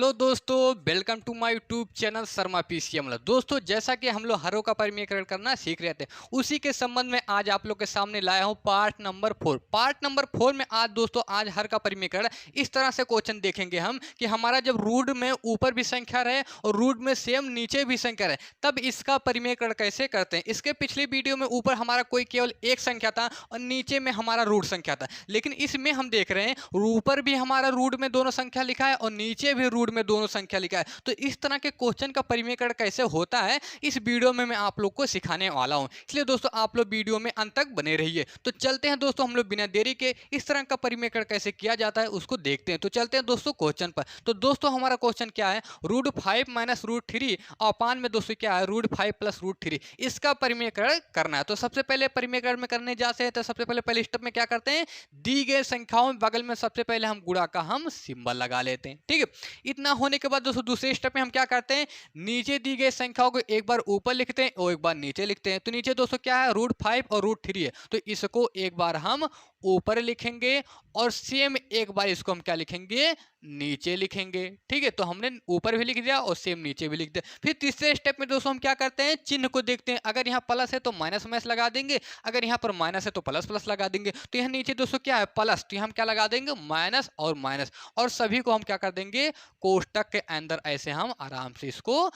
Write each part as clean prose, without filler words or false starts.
Hello दोस्तों, welcome to my YouTube channel Sharma PCM. दोस्तों, जैसा कि हम लोग हरों का परिमीकरण करना सीख रहे थे, उसी के संबंध में आज आप लोग के सामने लाया हूं पार्ट नंबर 4। पार्ट नंबर 4 में आज दोस्तों आज हर का परिमीकरण इस तरह से क्वेश्चन देखेंगे हम कि हमारा जब रूट में ऊपर भी संख्या रहे और रूट में सेम नीचे भी संख्या रहे, तब इसका परिमीकरण कैसे करते हैं। इसके पिछले वीडियो में ऊपर हमारा कोई केवल एक संख्या था और नीचे में हमारा रूट संख्या था, लेकिन इसमें हम देख रहे हैं ऊपर भी हमारा रूट में दोनों संख्या लिखा है और नीचे भी रूट में दोनों संख्या लिखा है। तो इस तरह के क्वेश्चन का परिमीकरण कैसे होता है, इस वीडियो में मैं आप लोग को सिखाने वाला हूं। इसलिए दोस्तों आप लोग वीडियो में अंत तक बने रहिए। तो चलते हैं दोस्तों, हम लोग बिना देरी के इस तरह का परिमीकरण कैसे किया जाता है उसको देखते हैं। तो चलते हैं दोस्तों क्वेश्चन पर। तो दोस्तों हमारा क्वेश्चन क्या है, √5 - √3 अपान में दोस्तों क्या है √5 + √3, इसका परिमीकरण करना है। तो सबसे पहले परिमीकरण में करने जाते हैं तो सबसे पहले स्टेप में क्या करते हैं, दी गए संख्याओं में बगल में सबसे पहले हम गुणा का हम सिंबल लगा लेते हैं। ठीक है, इतना होने के बाद दोस्तों दूसरे स्टेप में हम क्या करते हैं, नीचे दी गई संख्याओं को एक बार ऊपर लिखते हैं और एक बार नीचे लिखते हैं। तो नीचे दोस्तों क्या है √5 और √3 है, तो इसको एक बार हम ऊपर लिखेंगे और सेम एक बार इसको हम क्या लिखेंगे, नीचे लिखेंगे। ठीक है, तो हमने ऊपर भी लिख दिया और सेम नीचे भी लिख दिया। फिर तीसरे स्टेप में दोस्तों हम क्या करते हैं, चिन्ह को देखते हैं। अगर यहाँ प्लस है तो माइनस माइनस लगा देंगे, अगर यहाँ पर माइनस है तो प्लस प्लस लगा देंगे। तो यहाँ नीचे दोस्तों क्या है प्लस, तो हम क्या लगा देंगे माइनस और माइनस, और सभी को हम क्या कर देंगे कोष्टक के अंदर ऐसे हम आराम से इसको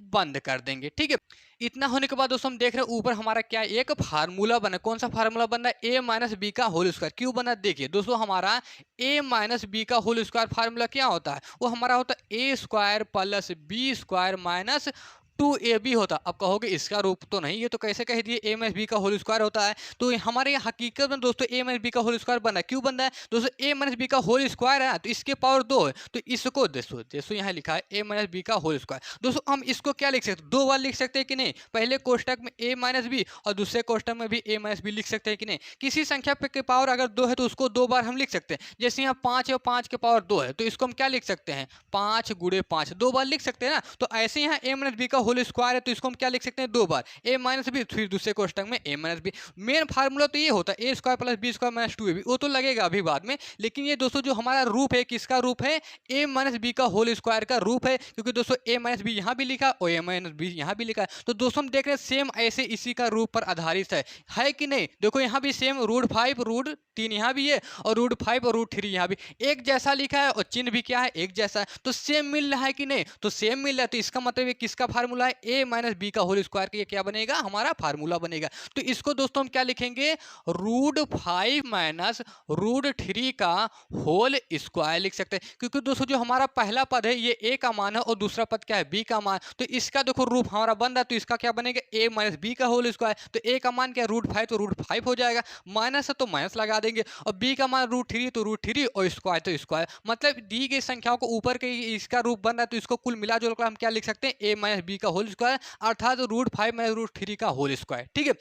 बंद कर देंगे। ठीक है, इतना होने के बाद दोस्तों हम देख रहे हैं ऊपर हमारा क्या एक फार्मूला बना। कौन सा फार्मूला बन रहा है, a - b का होल स्क्वायर। क्यों बना, देखिए दोस्तों हमारा a - b का होल स्क्वायर फार्मूला क्या होता है, वो हमारा होता है a² + b² - 2ab होता। अब कहोगे इसका रूप तो नहीं, ये तो कैसे कह दिए a - b का होल स्क्वायर होता है। तो हमारे यहाँ हकीकत में दोस्तों a - b का होल स्क्वायर बना। क्यों बन रहा है दोस्तों, a - b का होल स्क्वायर है तो इसके पावर 2 है, तो इसको दोस्तों यहाँ लिखा है a - b का होल स्क्वायर। दोस्तों हम इसको क्या लिख सकते हैं, दो बार लिख सकते हैं कि नहीं, पहले कोष्टक में a - b और दूसरे कोष्टक में भी a - b लिख सकते हैं कि नहीं। किसी संख्या के पावर अगर 2 है तो उसको दो बार हम लिख सकते हैं। जैसे यहाँ 5 है और 5 के पावर 2 है, तो इसको हम क्या लिख सकते हैं 5 × 5, दो बार लिख सकते हैं ना। तो ऐसे यहाँ a - b का होल स्क्वायर है तो इसको हम क्या लिख सकते हैं दो बार a - b, फिर दूसरे कोष्टक में a - b। मेन फार्मूला तो ये होता है a² + b² - 2ab, वो तो लगेगा अभी बाद में। लेकिन ये दोस्तों जो हमारा रूप है किसका रूप है, a - b का होल स्क्वायर का रूप है, क्योंकि दोस्तों a - b यहाँ भी लिखा और a - b यहाँ भी लिखा है। तो दोस्तों हम देख रहे हैं सेम ऐसे इसी का रूप पर आधारित है कि नहीं। देखो यहाँ भी सेम √5 √3 यहाँ भी है और √5 और √3 यहाँ भी एक जैसा लिखा है और चिन्ह भी क्या है एक जैसा है, तो सेम मिल रहा है कि नहीं, तो सेम मिल रहा है। तो इसका मतलब ये किसका फार्मूला है, a - b का होल स्क्वायर, ये क्या बनेगा हमारा फार्मूला बनेगा। तो इसको दोस्तों हम क्या लिखेंगे, √5 - √3 का होल स्क्वायर लिख सकते हैं। क्योंकि दोस्तों जो हमारा पहला पद है ये a का मान है और दूसरा पद क्या है b का मान, तो इसका देखो रूप हमारा बन रहा है, तो इसका क्या बनेगा a - b का होल स्क्वायर। तो a का मान क्या है √5, तो √5 हो जाएगा, माइनस है तो माइनस लगा देंगे, और b का मान √3 तो √3 और स्क्वायर तो स्क्वायर। मतलब दी गई संख्याओं को ऊपर के इसका रूप बन रहा है, तो इसको कुल मिला जुलकर हम क्या लिख सकते हैं a - b का होल स्क्वायर, अर्थात √5 - √3 का होल स्क्वायर। ठीक है,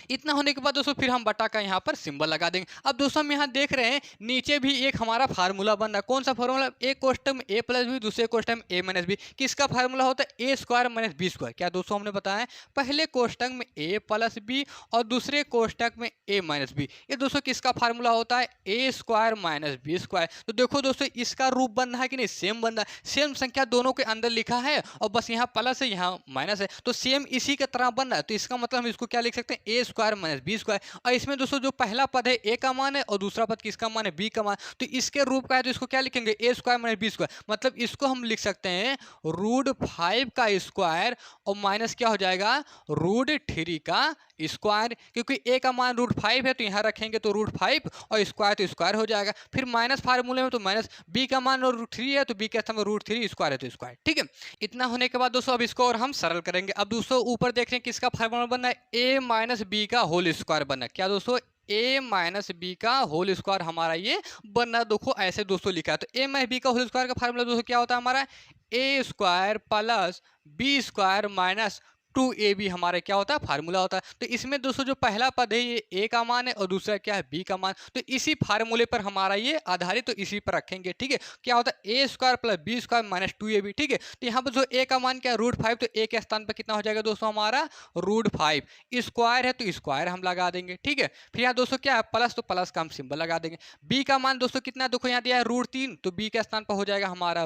इतना होने के बाद दोस्तों फिर हम बटा का यहाँ पर सिंबल लगा देंगे। अब दोस्तों हम यहाँ देख रहे हैं नीचे भी एक हमारा फार्मूला बन रहा है। कौन सा फार्मूला, एक कोष्टक में a + b, दूसरे कोष्टक में a - b। किसका फार्मूला होता है a² - b²। क्या दोस्तों हमने बताया, पहले कोष्टक में a + b और दूसरे कोष्टक में a - b, ये दोस्तों किसका फार्मूला होता है a² - b²। तो देखो दोस्तों इसका रूप बन रहा है कि नहीं, सेम बन रहा है, सेम संख्या दोनों के अंदर लिखा है और बस यहाँ प्लस है यहाँ माइनस है, तो सेम इसी के तरह बन रहा है। तो इसका मतलब हम इसको क्या लिख सकते हैं a² - b²। और इसमें दोस्तों जो पहला पद है a का मान है और दूसरा पद किसका मान है b का मान, तो इसके रूप का है, तो इसको क्या लिखेंगे a² - b²। मतलब इसको हम लिख सकते हैं √5 का स्क्वायर और माइनस क्या हो जाएगा √3 का स्क्वायर, क्योंकि a का मान √5 है तो यहाँ रखेंगे तो √5 और स्क्वायर तो स्क्वायर हो जाएगा। फिर माइनस फार्मूले में तो माइनस, b का मान √3 है तो b के स्थान में √3, स्क्वायर है तो स्क्वायर। ठीक है, इतना होने के बाद दोस्तों अब इसको और हम सरल करेंगे। अब दोस्तों ऊपर देख रहे हैं किसका फार्मूला बनना है, a - b का होल स्क्वायर बनना है। क्या दोस्तों a - b का होल स्क्वायर हमारा ये बनना, देखो ऐसे दोस्तों लिखा है। तो a - b का होल स्क्वायर का फार्मूला दोस्तों क्या होता है हमारा, a² + b² - 2ab हमारा क्या होता है फार्मूला होता है। तो इसमें दोस्तों जो पहला पद है ये a का मान है और दूसरा क्या है b का मान, तो इसी फार्मूले पर हमारा ये आधारित, तो इसी पर रखेंगे। ठीक है, क्या होता है a² + b² - 2ab। ठीक है, तो यहाँ पर जो a का मान क्या है √5, तो a के स्थान पर कितना हो जाएगा दोस्तों हमारा √5, स्क्वायर है तो स्क्वायर हम लगा देंगे। ठीक है, फिर यहाँ दोस्तों क्या है प्लस, तो प्लस का हम सिंबल लगा देंगे। b का मान दोस्तों कितना देखो यहाँ दिया है √3, तो b के स्थान पर हो जाएगा हमारा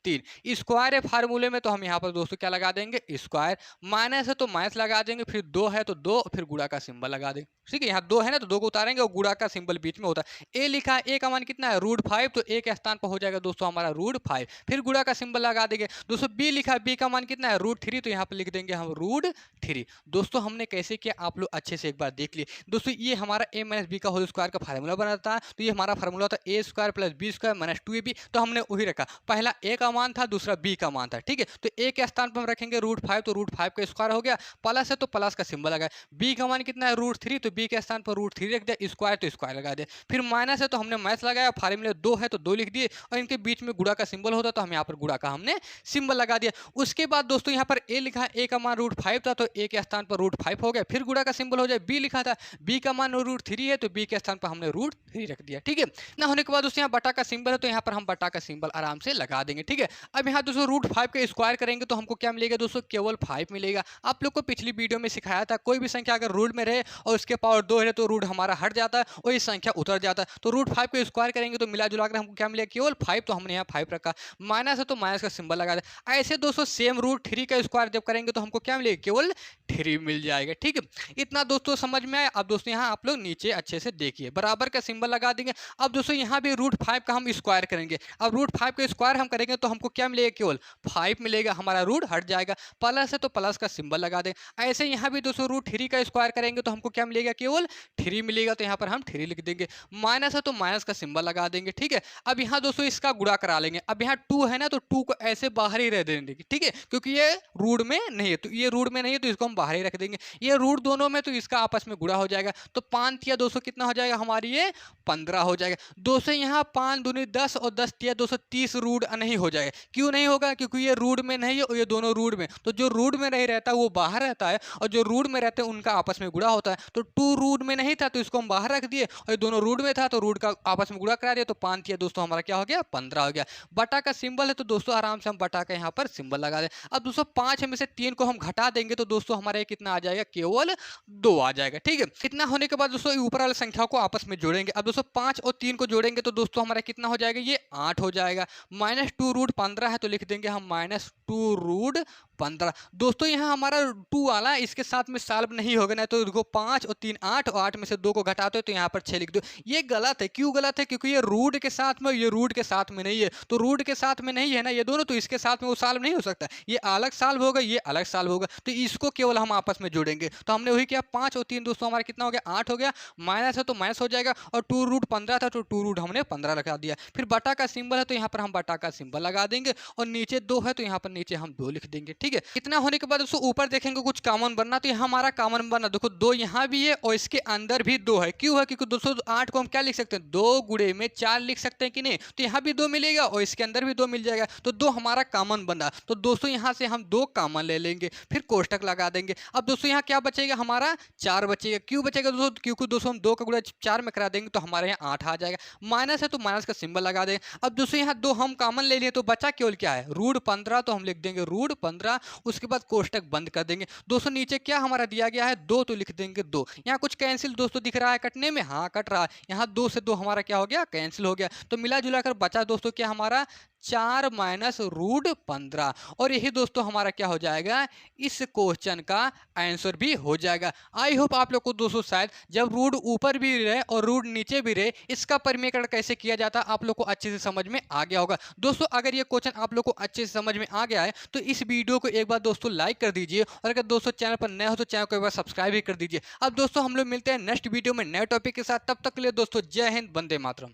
3। स्क्वायर है फार्मूले में तो हम यहाँ पर दोस्तों क्या लगा देंगे, स्क्वायर। माइनस है तो माइनस लगा देंगे, फिर 2 है तो 2, फिर गुणा का सिंबल लगा देंगे। ठीक है, यहाँ 2 है ना तो 2 को उतारेंगे और गुणा का सिंबल बीच में होता है। ए लिखा है, ए का मान कितना है √5, तो ए के स्थान पर हो जाएगा दोस्तों हमारा √5, फिर गुणा का सिंबल लगा देंगे। दोस्तों बी लिखा है, बी का मान कितना है √3, तो यहाँ पर लिख देंगे हम √3। दोस्तों हमने कैसे किया आप लोग अच्छे से एक बार देख लिए। दोस्तों ये हमारा a - b का होल स्क्वायर का फार्मूला बना था, तो ये हमारा फार्मूला था a² + b² - 2ab, तो हमने वही रखा। पहला a का मान था, दूसरा b का मान था। ठीक है, तो a के स्थान पर हम रखेंगे √5, तो √5 का स्क्वायर हो गया, प्लस है तो प्लस का सिंबल लगा। b का मान कितना है √3, तो b के स्थान पर √3 रख दिया, स्क्वायर तो स्क्वायर लगा दिया। फिर माइनस है तो हमने माइनस लगाया, फार्मूले 2 है तो 2 लिख दिए, और इनके बीच में गुणा का सिंबल होता तो हम यहाँ पर गुणा का हमने सिंबल लगा दिया। उसके बाद दोस्तों यहाँ पर a लिखा है, a का मान √5 था तो a के स्थान पर √5 हो गया, फिर गुणा का सिंबल हो जाए। b लिखा था, b का मान √3 है तो b के स्थान पर हमने √3 रख दिया। ठीक है ना, होने के बाद दोस्तों यहाँ बटा का सिंबल है तो यहाँ पर हम बटा का सिंबल आराम से लगा देंगे। ठीक है, अब यहाँ दोस्तों √5 का स्क्वायर करेंगे तो हमको क्या मिलेगा दोस्तों, केवल 5 मिलेगा। आप लोग को पिछली वीडियो में सिखाया था, कोई भी संख्या अगर रूट में रहे और उसके पावर 2 है तो रूट हमारा हट जाता है और ये संख्या उतर जाता है। तो √5 को स्क्वायर करेंगे तो मिला जुला कर हमको क्या मिलेगा, केवल 5, तो हमने यहाँ 5 रखा। माइनस है तो माइनस का सिंबल लगा दे। ऐसे दोस्तों सेम √3 का स्क्वायर जब करेंगे तो हमको क्या मिलेगा, केवल 3 मिल जाएगा। ठीक है, इतना दोस्तों समझ में आया। अब दोस्तों यहाँ आप लोग नीचे अच्छे से देखिए, बराबर का सिंबल लगा देंगे। अब दोस्तों यहाँ भी √5 का हम स्क्वायर करेंगे। अब √5 का स्क्वायर हम करेंगे तो हमको क्या मिलेगा, केवल 5 मिलेगा, हमारा रूट हट जाएगा। प्लस है तो प्लस का सिंबल लगा दें। ऐसे यहाँ भी दोस्तों √3 का स्क्वायर करेंगे तो हमको क्या मिलेगा, केवल 3 मिलेगा, तो यहाँ पर हम 3 लिख देंगे। माइनस है तो माइनस का सिंबल लगा देंगे। ठीक है, अब यहाँ दोस्तों इसका गुणा करा लेंगे। अब यहाँ 2 है ना तो 2 को ऐसे बाहर ही रह देंगे। ठीक है, क्योंकि ये रूट में नहीं है, तो ये रूट में नहीं है तो इसको हम बाहर ही रख देंगे। ये रूट दोनों में तो इसका आपस में गुणा हो जाएगा, तो 5 तिया दोस्तों कितना हो जाएगा, हमारी ये 15 हो जाएगा। दोस्तों यहाँ 5 दूनी 10 और 10 तिया दोस्तों 30 रूट नहीं हो जाएगा। क्यों नहीं होगा, क्योंकि ये रूट में नहीं है और ये दोनों रूट में, तो जो रूट में नहीं रहता वो बाहर रहता है और जो रूट में रहते हैं उनका आपस में गुणा होता है। तो 2 रूट में नहीं था तो इसको हम बाहर रख दिए, और ये दोनों रूट में था तो रूट का आपस में गुणा करा दिया, तो 5 तिया दोस्तों हमारा क्या हो गया, 15 हो गया। बटा का सिंबल है तो दोस्तों आराम से हम बटा का यहाँ पर सिंबल लगा दें। अब दोस्तों 5 में से 3 को हम घटा देंगे तो दोस्तों हमारे कितना आ जाएगा, केवल 2 आ जाएगा। ठीक है, इतना होने के बाद दोस्तों ऊपर वाली संख्या को आपस में जोड़ेंगे। अब दोस्तों 5 और 3 को जोड़ेंगे तो दोस्तों हमारा कितना हो जाएगा, ये 8 हो जाएगा। -2√15 है तो लिख देंगे हम -2√15। दोस्तों यहाँ हमारा 2 वाला इसके साथ में सॉल्व नहीं होगा ना, तो देखो 5 और 3 8, और 8 में से 2 को घटाते हो तो यहाँ पर 6 लिख दो। ये गलत है। क्यों गलत है, क्योंकि ये रूट के साथ में, ये रूट के साथ में नहीं है, तो रूट के साथ में नहीं है ना ये दोनों, तो इसके साथ में वो सॉल्व नहीं हो सकता। ये अलग सॉल्व होगा, ये अलग सॉल्व होगा, तो इसको केवल हम आपस में जोड़ेंगे। तो हमने वही किया, 5 और 3 दोस्तों हमारा कितना हो गया, 8 हो गया। माइनस है तो माइनस हो जाएगा, और 2√15 था तो 2 हमने 15 लगा दिया। फिर बटा का सिंबल है तो यहाँ पर हम बटा का सिंबल लगा देंगे, और नीचे 2 है तो यहाँ पर नीचे हम 2 लिख देंगे। ठीक है, इतना होने के बाद दोस्तों ऊपर देखेंगे कुछ कॉमन बनना, तो यहाँ हमारा कॉमन बनना देखो 2 यहाँ भी है और इसके अंदर भी 2 है। क्यों है, क्योंकि दोस्तों 8 को हम क्या लिख सकते हैं, 2 गुणे में 4 लिख सकते हैं कि नहीं, तो यहाँ भी 2 मिलेगा और इसके अंदर भी 2 मिल जाएगा, तो 2 हमारा कॉमन बना। तो दोस्तों यहाँ से हम 2 कॉमन ले लेंगे, फिर कोष्टक लगा देंगे। अब दोस्तों यहाँ क्या बचेगा, हमारा 4 बचेगा। क्यों बचेगा दोस्तों, क्योंकि दोस्तों हम 2 का गुणा 4 में करा देंगे तो हमारे यहाँ 8 आ जाएगा। माइनस है तो माइनस का सिंबल लगा देंगे। अब दोस्तों यहाँ 2 हम कॉमन ले लिए तो बचा केवल क्या है, √15, तो हम लिख देंगे √15। उसके बाद कोष्टक बंद कर देंगे। दोस्तों नीचे क्या हमारा दिया गया है, 2, तो लिख देंगे 2। यहाँ कुछ कैंसिल दोस्तों दिख रहा है कटने में, हाँ कट रहा है। यहाँ 2 से 2 हमारा क्या हो गया, कैंसिल हो गया। तो मिला जुला कर बचा दोस्तों क्या हमारा, 4 - √15। और यही दोस्तों हमारा क्या हो जाएगा, इस क्वेश्चन का आंसर भी हो जाएगा। आई होप आप लोग को दोस्तों शायद जब रूट ऊपर भी रहे और रूट नीचे भी रहे, इसका परिमेयकरण कैसे किया जाता है आप लोग को अच्छे से समझ में आ गया होगा। दोस्तों अगर ये क्वेश्चन आप लोग को अच्छे से समझ में आ गया है तो इस वीडियो को एक बार दोस्तों लाइक कर दीजिए, और अगर दोस्तों चैनल पर नए हो तो चैनल को एक बार सब्सक्राइब भी कर दीजिए। अब दोस्तों हम लोग मिलते हैं नेक्स्ट वीडियो में नए टॉपिक के साथ, तब तक के लिए दोस्तों जय हिंद, वंदे मातरम।